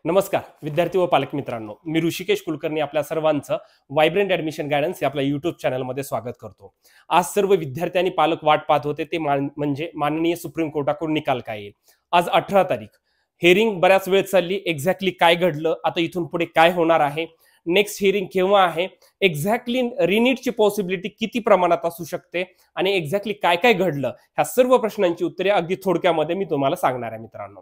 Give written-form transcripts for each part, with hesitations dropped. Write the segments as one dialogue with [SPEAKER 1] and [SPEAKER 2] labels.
[SPEAKER 1] नमस्कार विद्यार्थी व पालक मित्रांनो, मी ऋषिकेश कुलकर्णी आपल्या सर्वांचं वायब्रंट ॲडमिशन गायडन्स या आपल्या यूट्यूब चॅनलमध्ये स्वागत करतो। आज सर्व विद्यार्थी आणि पालक वाट पाहत होते ते म्हणजे माननीय सुप्रीम कोर्टाकडून निकाल काय येईल। आज 18 तारीख, हिअरिंग बऱ्याच वेळ चालली, एक्झॅक्टली काय घडलं, आता इथून पुढे काय होणार आहे, नेक्स्ट हिअरिंग केव्हा आहे, एक्झॅक्टली रिनीटची पॉसिबिलिटी किती प्रमाणात असू शकते आणि एक्झॅक्टली काय काय घडलं, ह्या सर्व प्रश्नांची उत्तरे अगदी थोडक्यामध्ये मी तुम्हाला सांगणार आहे मित्रांनो।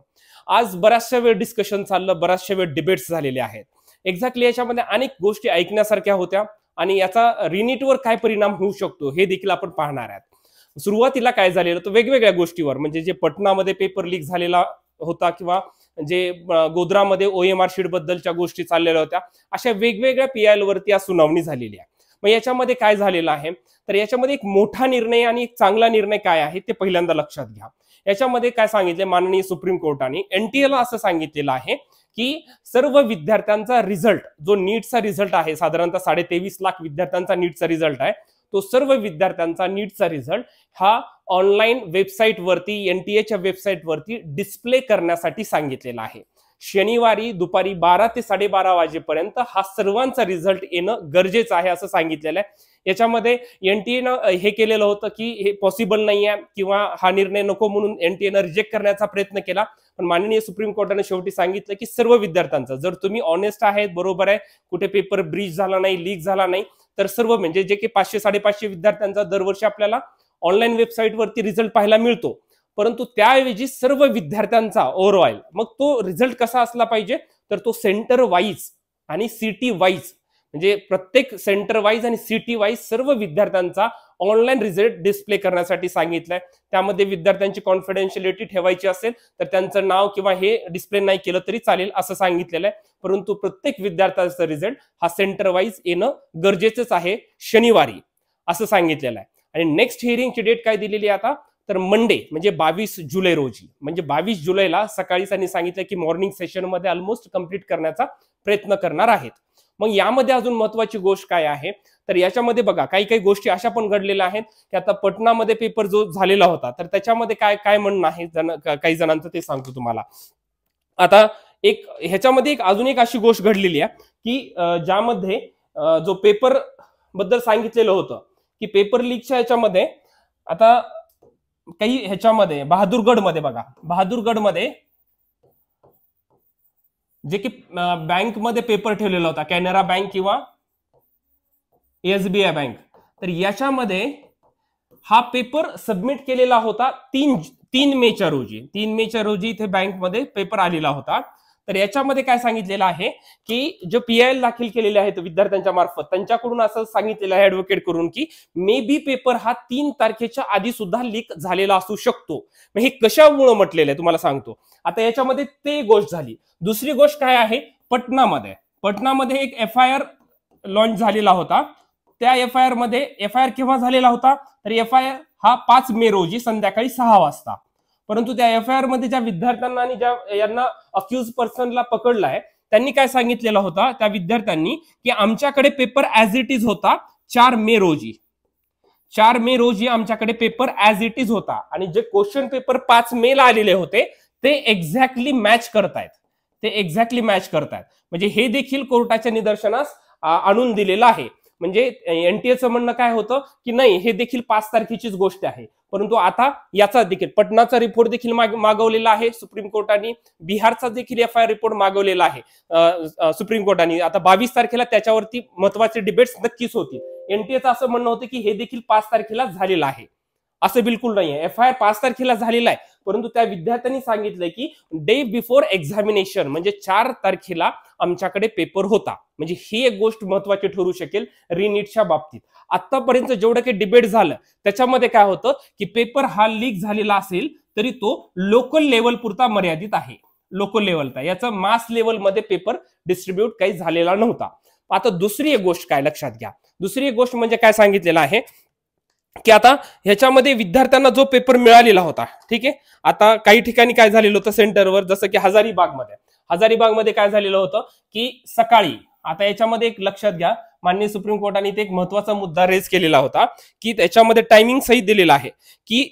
[SPEAKER 1] आज बराचशा वेळ डिस्कशन चाललं, बराचशा वेळ डिबेट्स झालेले आहेत। एक्झॅक्टली याच्यामध्ये अनेक गोष्टी ऐकण्यासारख्या होत्या आणि याचा रिनीटवर काय परिणाम होऊ शकतो हे देखील आपण पाहणार आहोत। सुरुवातीला काय झालेलं तर वेगवेगळ्या गोष्टीवर, म्हणजे जे पटनामध्ये पेपर लीक झालेला होता किंवा जे गोध्रामध्ये OMR शीट बद्दलच्या गोष्टी चाललेल्या होत्या, अशा वेगवेगळ्या PIL वरती आज सुनावणी झालेली आहे। मग याच्यामध्ये काय झालेलं आहे तर याच्यामध्ये एक मोठा निर्णय आणि एक चांगला निर्णय काय आहे ते पहिल्यांदा लक्षात घ्या। याच्यामध्ये काय सांगितले माननीय सुप्रीम कोर्टाने, NTA ला असं सांगितलेलं आहे की सर्व विद्यार्थ्यांचा रिझल्ट, जो नीटचा रिझल्ट आहे, साधारणतः 23.5 लाख विद्यार्थ्यांचा नीटचा रिझल्ट आहे, तो सर्व विद्यार्थ्यांचा नीटचा रिझल्ट हा ऑनलाईन वेबसाईट वरती, NTA वेबसाईट वरती डिस्प्ले करण्यासाठी सांगितलेला आहे। शनिवारी दुपारी 12 ते 12:30 वाजेपर्यंत हा सर्वांचा रिझल्ट येणं गरजेचं आहे असं सांगितलेलं आहे। याच्यामध्ये NTA हे केलेलं होतं की हे पॉसिबल नाही आहे किंवा हा निर्णय नको म्हणून NTA रिजेक्ट करण्याचा प्रयत्न केला, पण माननीय सुप्रीम कोर्टाने शेवटी सांगितलं की सर्व विद्यार्थ्यांचं, जर तुम्ही ऑनेस्ट आहेत, बरोबर आहे, कुठे पेपर ब्रीच झाला नाही, लीक झाला नाही, तर सर्व म्हणजे जे की 500-550 विद्यार्थ्यांचा दरवर्षी आपल्याला ऑनलाईन वेबसाईट वरती रिझल्ट पाहायला मिळतो, परंतु त्याऐवजी सर्व विद्यार्थ्यांचा ओव्हरऑल मग तो रिझल्ट कसा असला पाहिजे तर तो सेंटर वाईज आणि सिटी वाईज, म्हणजे प्रत्येक सेंटर वाईज आणि सिटी वाईज सर्व विद्यार्थ्यांचा ऑनलाईन रिझल्ट डिस्प्ले करण्यासाठी सांगितलंय। त्यामध्ये विद्यार्थ्यांची कॉन्फिडेन्शियलिटी ठेवायची असेल तर त्यांचं नाव किंवा हे डिस्प्ले नाही केलं तरी चालेल असं सांगितलेलं आहे, परंतु प्रत्येक विद्यार्थ्यांचा रिझल्ट हा सेंटर वाईज येणं गरजेचंच आहे शनिवारी असं सांगितलेलं आहे। आणि नेक्स्ट हिअरिंगची डेट काय दिलेली आहे आता तर मंडे म्हणजे 22 जुलै रोजी, म्हणजे 22 जुलैला सकाळी त्यांनी सांगितलं की मॉर्निंग सेशन मध्ये ऑलमोस्ट कंप्लीट करण्याचा प्रयत्न करणार आहेत। मग यामध्ये अजून महत्वाची गोष्ट काय आहे तर याच्यामध्ये बघा काही काही गोष्टी अशा पण घडलेल्या आहेत की आता पटनामध्ये पेपर जो झालेला होता तर त्याच्यामध्ये काय काय म्हणणं आहे काही जणांचं ते सांगतो तुम्हाला। आता एक ह्याच्यामध्ये एक अजून एक अशी गोष्ट घडलेली आहे की ज्यामध्ये जो पेपर बद्दल सांगितलेलं होतं की पेपर लीकच्या ह्याच्यामध्ये आता काही ह्याच्यामध्ये बहादूरगडमध्ये बघा, बहादूरगडमध्ये जे की बँक मध्ये पेपर ठेवलेला होता, कॅनरा बँक किंवा SBI बँक, तर याच्यामध्ये हा पेपर सबमिट केलेला होता 3 मेच्या रोजी, 3 मेच्या रोजी इथे बँक मध्ये पेपर आलेला होता। तर याच्यामध्ये काय सांगितलेलं आहे की जो PIL दाखल केलेले आहेत विद्यार्थ्यांच्या मार्फत, त्यांच्याकडून असं सांगितलेलं आहे ऍडव्होकेट करून की मे बी पेपर हा 3 तारखेच्या आधी सुद्धा लीक झालेला असू शकतो। मग हे कशामुळे म्हटलेलं आहे तुम्हाला सांगतो। आता याच्यामध्ये ते गोष्ट झाली। दुसरी गोष्ट काय आहे, पटनामध्ये एक FIR लॉन्च झालेला होता। त्या FIR मध्ये FIR केव्हा झालेला होता तर FIR हा 5 मे रोजी संध्याकाळी 6 वाजता, परंतु त्या FIR मध्ये ज्या विद्यार्थ्यांना आणि ज्या यांना अक्यूज पर्सनला पकडलाय त्यांनी काय सांगितलेलं होतं त्या विद्यार्थ्यांनी की आमच्याकडे पेपर ऍज इट इज होता 4 मे रोजी, 4 मे रोजी आमच्याकडे पेपर ऍज इट इज होता आणि जे क्वेश्चन पेपर 5 मे ला आलेले होते ते एक्झॅक्टली मॅच करतायत, म्हणजे हे देखील कोर्टाच्या निदर्शनास आणून दिलेलं आहे। म्हणजे NTA म्हणणं काय होतं की नाही, हे देखील 5 तारखेचीच गोष्ट आहे, परंतु आता याचा देखील पटनाचा रिपोर्ट देखील मागवलेला आहे सुप्रीम कोर्टाने, बिहारचा देखील FIR रिपोर्ट मागवलेला आहे सुप्रीम कोर्टाने। आता 22 तारखेला त्याच्यावरती महत्वाचे डिबेट्स नक्कीच होतील। NTAचं असं म्हणणं होतं की हे देखील 5 तारखेला झालेलं आहे, असं बिलकुल नाहीये। FIR 5 तारखेला झालेला आहे, परंतु त्या विद्यार्थ्यांनी सांगितलंय की डे बिफोर एक्झामिनेशन म्हणजे 4 तारखेला आमच्याकडे पेपर होता, म्हणजे ही एक गोष्ट महत्वाची ठरू शकेल रिनीटच्या बाबतीत। आतापर्यंत जेवढं काही डिबेट झालं त्याच्यामध्ये काय होतं की पेपर हा लीक झालेला असेल तरी तो लोकल लेवल पुरता मर्यादित आहे, लोकल लेवलचा, याचा मास लेवलमध्ये पेपर डिस्ट्रीब्यूट काही झालेला नव्हता। आता दुसरी एक गोष्ट काय लक्षात घ्या, दुसरी एक गोष्ट म्हणजे काय सांगितलेलं आहे की आता ह्याच्यामध्ये विद्यार्थ्यांना जो पेपर मिळालेला होता, ठीक आहे, आता काही ठिकाणी काय झालेलं होतं सेंटरवर, जसं की हजारीबागमध्ये काय झालेलं होतं की सकाळी, आता याच्यामध्ये एक लक्षात घ्या माननीय सुप्रीम कोर्टाने एक महत्वाचा मुद्दा रेज केलेला होता की त्याच्यामध्ये टायमिंग सहित दिलेला आहे की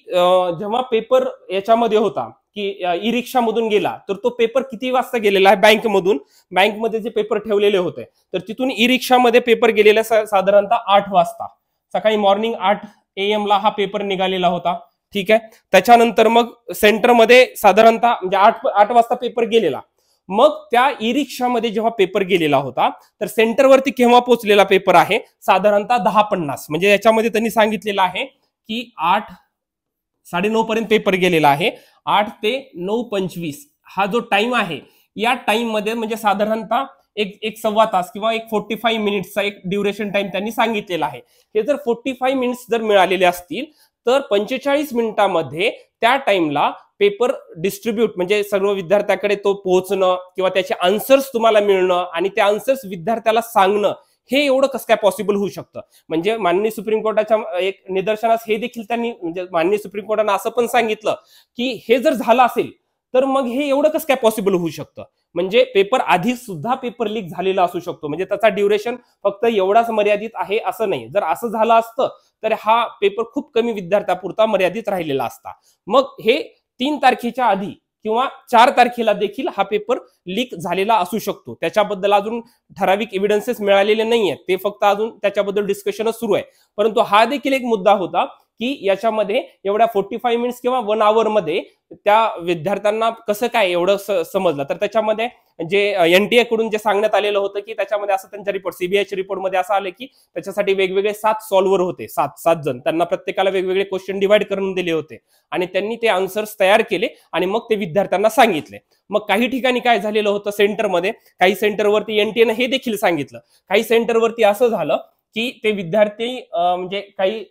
[SPEAKER 1] जेव्हा पेपर याच्यामध्ये होता की ई रिक्षा मधून गेला तर तो पेपर किती वाजता गेलेला आहे बँकमधून, बँकमध्ये जे पेपर ठेवलेले होते तर तिथून ई रिक्षामध्ये पेपर गेलेला साधारणतः 8 वाजता, सकाळी मॉर्निंग 8 AM ला हा पेपर निघालेला होता. ठीक आहे. त्याच्यानंतर मग सेंटरमध्ये साधारणतः म्हणजे 8 वाजता पेपर गेलेला. मग त्या ई रिक्षामध्ये जेव्हा पेपर गेलेला होता तर सेंटरवरती केव्हा पोहोचलेला पेपर आहे, साधारणतः 10:50. म्हणजे याच्यामध्ये त्यांनी सांगितलेलं आहे की 8:30 पर्यंत पेपर गेलेला आहे. 8 ते 9:25 हा जो टाइम आहे, या टाइम मध्ये म्हणजे साधारणतः एक सव्वा तास किंवा एक 45 मिनिट्सचा एक ड्युरेशन टाइम त्यांनी सांगितलेला आहे. हे जर 45 मिनिट्स जर मिळालेले असतील तर 45 मिनिटांमध्ये त्या टाइमला पेपर डिस्ट्रीब्यूट म्हणजे सर्व विद्यार्थ्याकडे तो पोहोचणं किंवा त्याचे आन्सर्स तुम्हाला मिळणं आणि ते आन्सर्स विद्यार्थ्याला सांगणं, हे एवढं कसं काय पॉसिबल होऊ शकतं. म्हणजे माननीय सुप्रीम कोर्टाच्या एक निदर्शनास हे देखील त्यांनी म्हणजे माननीय सुप्रीम कोर्टानं असं पण सांगितलं की हे जर झालं असेल तर मग हे एवढं कसं काय पॉसिबल होऊ शकतं. म्हणजे पेपर आधी सुद्धा पेपर लीक झालेला असू शकतो, म्हणजे त्याचा ड्युरेशन फक्त एवढाच मर्यादित आहे असं नाही. जर असं झालं असतं तर हा पेपर खूप कमी विद्यार्थ्यापुरता मर्यादित राहिलेला असता. मग हे 3 तारखेच्या आधी किंवा 4 तारखेला देखील हा पेपर लीक झालेला असू शकतो. त्याच्याबद्दल अजून ठराविक एव्हिडन्सेस मिळालेले नाहीयेत, ते फक्त अजून त्याच्याबद्दल डिस्कशनच सुरू आहे. परंतु हा देखील एक मुद्दा होता की याच्यामध्ये एवढ्या 45 मिनिट्स किंवा 1 आवर मध्ये त्या विद्यार्थ्यांना कसं काय एवढं समजलं. तर त्याच्यामध्ये जे NTA कडून जे सांगण्यात आलेलं होतं की त्याच्यामध्ये असं त्यांच्या रिपोर्ट CBIच्या रिपोर्टमध्ये असं आलं की त्याच्यासाठी वेगवेगळे 7 सॉल्व्हर होते, 7 जण. त्यांना प्रत्येकाला वेगवेगळे क्वेश्चन डिवाइड करून दिले होते आणि त्यांनी ते आन्सर्स तयार केले आणि मग ते विद्यार्थ्यांना सांगितले. मग काही ठिकाणी काय झालेलं होतं सेंटरमध्ये, काही सेंटरवरती NTA हे देखील सांगितलं, काही सेंटरवरती असं झालं की ते विद्यार्थी म्हणजे काही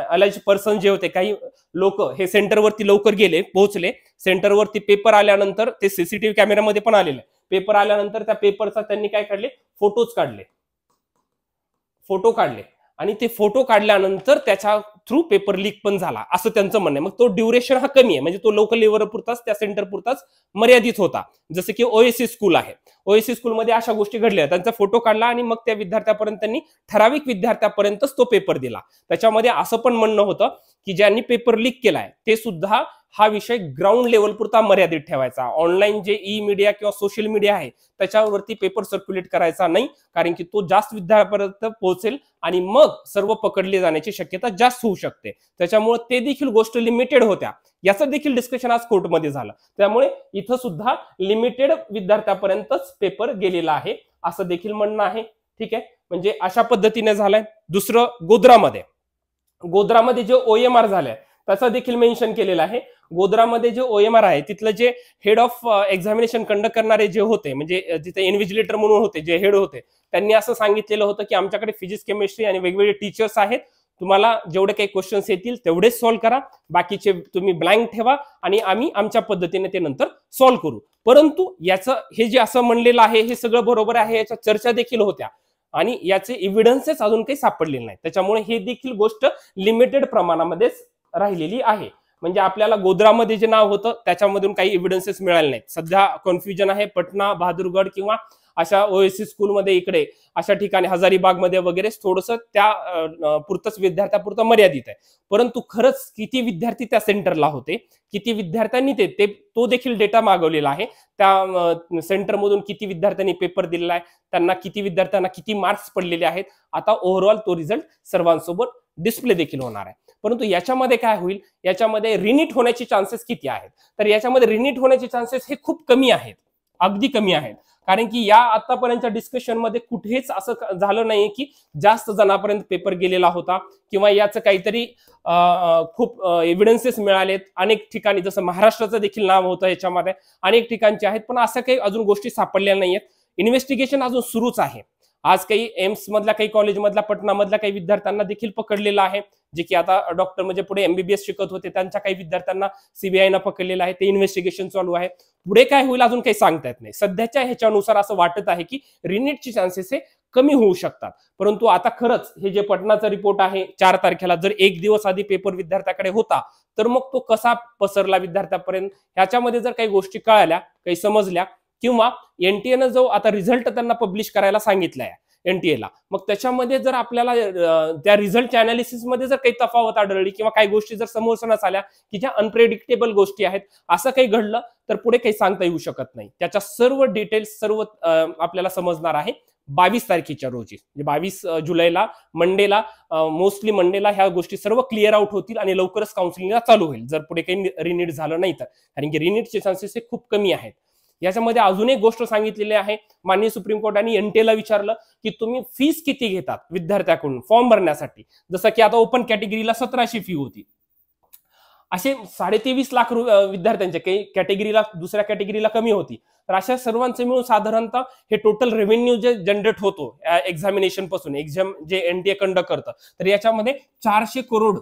[SPEAKER 1] अलाइज पर्सन जे होते, काही लोक हे सेंटरवरती लवकर गेले, पोहोचले. सेंटरवरती पेपर आल्यानंतर ते CCTV कॅमेऱ्यामध्ये पण आलेलं आहे. पेपर आल्यानंतर त्या पेपरचा त्यांनी काय काढले, फोटो काढले आणि ते फोटो काढल्यानंतर त्याच्या थ्रू पेपर लीक पण झाला असं त्यांचं म्हणणं आहे. मग तो ड्युरेशन हा कमी आहे, म्हणजे तो लोकल लेव्हल पुरताच त्या सेंटर पुरताच मर्यादित होता. जसं की OSC स्कूल आहे, OSC स्कूलमध्ये अशा गोष्टी घडल्या, त्यांचा फोटो काढला आणि मग त्या विद्यार्थ्यापर्यंत त्यांनी ठराविक विद्यार्थ्यापर्यंतच तो पेपर दिला. त्याच्यामध्ये असं पण म्हणणं होतं की ज्यांनी पेपर लीक केलाय ते सुद्धा हा विषय ग्राउंड लेवल पुरता मर्यादित ठेवायचा. ऑनलाईन जे ई मीडिया किंवा सोशल मीडिया आहे त्याच्यावरती पेपर सर्क्युलेट करायचा नाही, कारण की तो जास्त विद्यार्थ्यापर्यंत पोहोचेल आणि मग सर्व पकडले जाण्याची शक्यता जास्त होऊ शकते. त्याच्यामुळे ते देखील गोष्ट लिमिटेड होत्या, याचं देखील डिस्कशन आज कोर्टमध्ये झालं. त्यामुळे इथं सुद्धा लिमिटेड विद्यार्थ्यापर्यंतच पेपर गेलेला आहे असं देखील म्हणणं आहे. ठीक आहे, म्हणजे अशा पद्धतीने झालंय. दुसरं गोध्रामध्ये जे OMR झालंय त्याचा देखील मेन्शन केलेलं आहे. गोध्रामध्ये जे OMR आहे तिथलं जे हेड ऑफ एक्झामिनेशन कंडक्ट करणारे जे होते, म्हणजे तिथे इन्व्हिजिलेटर म्हणून होते, जे हेड होते, त्यांनी असं सांगितलेलं होतं की आमच्याकडे फिजिक्स केमिस्ट्री आणि वेगवेगळे टीचर्स आहेत, तुम्हाला जेवढे काही क्वेश्चन्स येतील तेवढेच सॉल्व्ह करा, बाकीचे तुम्ही ब्लँक ठेवा आणि आम्ही आमच्या पद्धतीने ते नंतर सॉल्व्ह करू. परंतु याचं हे जे असं म्हणलेलं आहे हे सगळं बरोबर आहे, याच्या चर्चा देखील होत्या आणि याचे एव्हिडन्सेस अजून काही सापडलेले नाही. त्याच्यामुळे हे देखील गोष्ट लिमिटेड प्रमाणामध्येच राहिलेली आहे. म्हणजे आपल्याला गोध्रामध्ये जे नाव होतं त्याच्यामधून काही एव्हिडन्सेस मिळाले नाहीत. सध्या कन्फ्युजन आहे पटना, बहादूरगड किंवा अशा OSC स्कूलमध्ये, इकडे अशा ठिकाणी हजारीबागमध्ये वगैरे थोडंसं त्या पुरतच विद्यार्थ्यापुरतं मर्यादित आहे. परंतु खरंच किती विद्यार्थी त्या सेंटरला होते, किती विद्यार्थ्यांनी तो देखील डेटा मागवलेला आहे. त्या सेंटरमधून किती विद्यार्थ्यांनी पेपर दिलेला आहे, त्यांना किती विद्यार्थ्यांना किती मार्क्स पडलेले आहेत, आता ओव्हरऑल तो रिझल्ट सर्वांसोबत डिस्प्ले देखील होणार आहे. परंतु याच्यामध्ये काय होईल, याच्यामध्ये रिनीट होण्याचे चान्सेस किती आहेत, तर याच्यामध्ये रिनीट होण्याचे चान्सेस हे खूप कमी आहेत, अगदी कमी आहेत. कारण की या आतापर्यंतच्या डिस्कशन मध्ये कुठेच असं झालं नाही की जास्त जणांपर्यंत पेपर गेलेला होता किंवा याचं काहीतरी खूप एव्हिडन्सेस मिळालेत. अनेक ठिकाणी जसं महाराष्ट्राचं देखील नाव होतं याच्यामध्ये, अनेक ठिकाणचे आहेत, पण असं काही अजून गोष्टी सापडलेल्या नाहीयेत. इन्व्हेस्टिगेशन अजून सुरूच आहे. आज काही एम्स मधल्या, काही कॉलेज मधल्या, पटना मधल्या काही विद्यार्थ्यांना देखील पकडलेलं आहे, जे की आता डॉक्टर म्हणजे पुढे MBBS शिकत होते, त्यांच्या काही विद्यार्थ्यांना CBIनं पकडलेलं आहे. ते इन्व्हेस्टिगेशन चालू आहे. पुढे काय होईल अजून काही सांगता येत नाही. सध्याच्या ह्याच्यानुसार असं वाटत आहे की रिनीटचे चान्सेस हे कमी होऊ शकतात. परंतु आता खरंच हे जे पटनाचा रिपोर्ट आहे 4 तारखेला, जर एक दिवस आधी पेपर विद्यार्थ्याकडे होता तर मग तो कसा पसरला विद्यार्थ्यापर्यंत, ह्याच्यामध्ये जर काही गोष्टी कळाल्या, काही समजल्या, किंवा NTA जो आता रिझल्ट त्यांना पब्लिश करायला सांगितलाय, NTA मग त्याच्यामध्ये जर आपल्याला त्या रिझल्टच्या अनालिसिसमध्ये जर काही तफावत आढळली किंवा काही गोष्टी जर समोरसनास आल्या की ज्या अनप्रेडिक्टेबल गोष्टी आहेत, असं काही घडलं तर पुढे काही सांगता येऊ शकत नाही. त्याच्या सर्व डिटेल्स सर्व आपल्याला समजणार आहे 22 तारखेच्या रोजी, म्हणजे 22 जुलैला मंडेला, मोस्टली मंडेला ह्या गोष्टी सर्व क्लिअर आउट होतील आणि लवकरच काउन्सिलिंगला चालू होईल, जर पुढे काही रिनीट झालं नाही तर. कारण की रिनीटचे चान्सेस हे खूप कमी आहेत. याच्यामध्ये अजून एक गोष्ट सांगितलेली आहे, माननीय सुप्रीम कोर्टाने NTA विचारलं की तुम्ही फीस किती घेतात विद्यार्थ्याकडून फॉर्म भरण्यासाठी. जसं की आता ओपन कॅटेगरीला 1700 फी होती, असे 23.5 लाख विद्यार्थ्यांच्या काही कॅटेगरीला, दुसऱ्या कॅटेगरीला कमी होती. तर अशा सर्वांचे मिळून साधारणतः हे टोटल रेव्हेन्यू जे जनरेट होतो एक्झामिनेशन पासून, एक्झाम जे NTA कंडक्ट करतं, तर याच्यामध्ये 400 करोड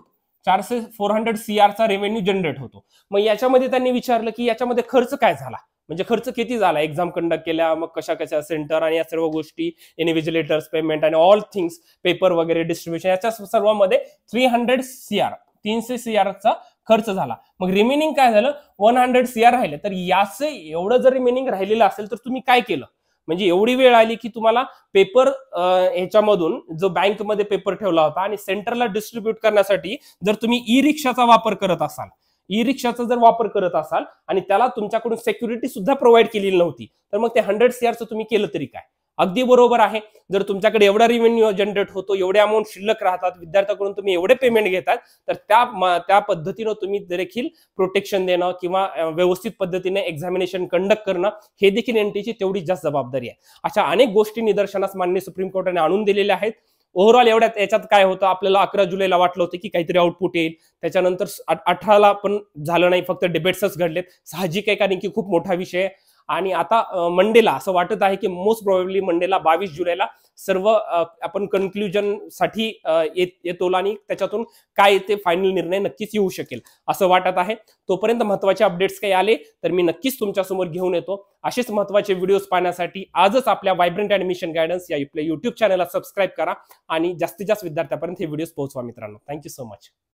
[SPEAKER 1] 400 CR रेव्हेन्यू जनरेट होतो. मग याच्यामध्ये त्यांनी विचारलं की याच्यामध्ये खर्च काय झाला, म्हणजे खर्च किती झाला एक्झाम कंडक्ट केल्या, मग कशा कशा सेंटर आणि या सर्व गोष्टी, इन्व्हिजिलेटर्स पेमेंट आणि ऑल थिंग्स, पेपर वगैरे डिस्ट्रीब्युशन, याच्या सर्वांमध्ये 300 CR चा खर्च झाला. मग रिमेनिंग काय झालं, 100 CR राहिले. तर याचं एवढं जर रिमेनिंग राहिलेलं असेल तर तुम्ही काय केलं, म्हणजे एवढी वेळ आली की तुम्हाला पेपर ह्याच्यामधून जो बँकमध्ये पेपर ठेवला होता आणि सेंटरला डिस्ट्रीब्यूट करण्यासाठी जर तुम्ही ई-रिक्षाचा वापर करत असाल, ई-रिक्षाचा जर वापर करत असाल आणि त्याला तुमच्याकडून सिक्युरिटी सुद्धा प्रोव्हाइड केलेली नव्हती, तर मग ते 100 CR तुम्ही केलं तरी काय. अगदी बरोबर आहे, जर तुमच्याकडे एवढा रेव्हेन्यू जनरेट होतो, एवढे अमाऊंट शिल्लक राहतात, विद्यार्थ्याकडून तुम्ही एवढे पेमेंट घेतात, तर त्या पद्धतीनं तुम्ही देखील प्रोटेक्शन देणं किंवा व्यवस्थित पद्धतीने एक्झामिनेशन कंडक्ट करणं, हे देखील NTA ची तेवढीच जास्त जबाबदारी आहे. अशा अनेक गोष्टी निदर्शनास माननीय सुप्रीम कोर्टाने आणून दिलेल्या आहेत. ओव्हरऑल याच्यात काय होतं, आपल्याला 11 जुलैला वाटलं होतं की काहीतरी आउटपुट येईल, त्याच्यानंतर 18ला पण झालं नाही, फक्त डिबेट्सच घडलेत. साहजिक आहे, कारण की खूप मोठा विषय आहे. आणि आता मंडेला असं वाटत आहे की मोस्ट प्रोबेबली मंडेला 22 जुलैला सर्व आपण कन्क्लुजन साठी येतो आणि त्याच्यातून काय ते फायनल निर्णय नक्कीच येऊ शकेल असं वाटत आहे. तोपर्यंत महत्त्वाचे अपडेट्स काही आले तर मी नक्कीच तुमच्यासमोर घेऊन येतो. असेच महत्त्वाचे व्हिडिओज पाहण्यासाठी आजच आपल्या वायब्रंट ऍडमिशन गायडन्स या आपल्या YouTube चॅनलला सबस्क्राईब करा आणि जास्तीत जास्त विद्यार्थ्यांपर्यंत हे व्हिडिओज पोहोचवा मित्रांनो. Thank you so much.